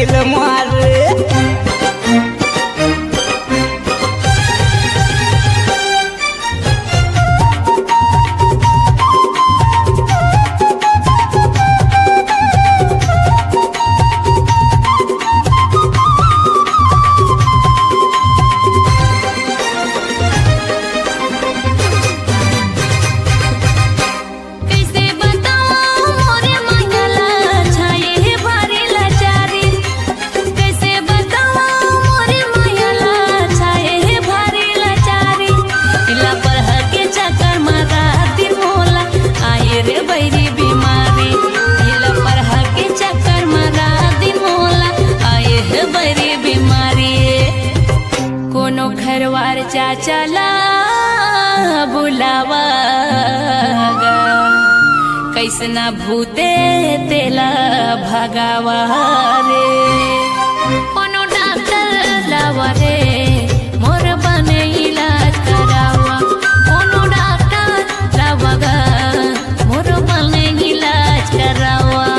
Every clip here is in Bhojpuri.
दिल मारे घरवार चाचला बुलावा कैसना भूते तेला भगावा रे कोनो डॉक्टर लावा रे मोर बने इलाज करावा कोनो डॉक्टर लावा मोर बने इलाज करावा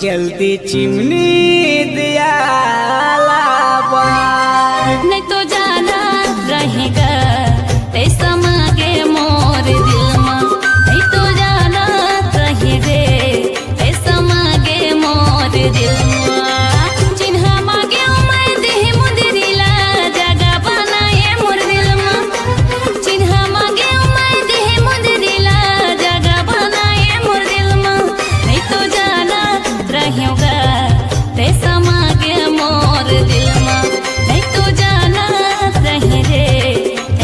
जल्दी चिमनी दिया लावा नहीं तो जाना रहेगा ऐसा मांगे मोर दिल में नहीं तो जाना रहेगा ऐसा मांगे मोर दिल में चिन्ह मांगे मैं देह मुंदरीला जगह बनाए मोर दिल में चिन्ह मांगे मैं देह मुंदरीला जगह बनाए मोर दिल में नहीं तो जाना रहेगा तैसा मांगे मोर दिल में नहीं तो जाना रहे रे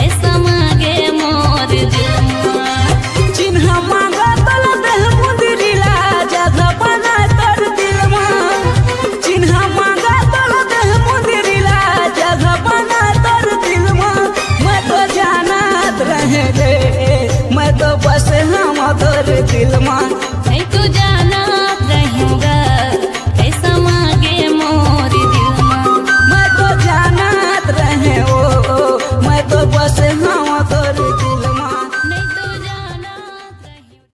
ऐसा मांगे मोर दिल में चिन्ह मांगा तल देह मुंदरीला जगह बना कर दिल में चिन्ह मांगा तल देह मुंदरीला जगह बना कर दिल में मैं तो जाना रहे रे मैं तो बस हम दिल में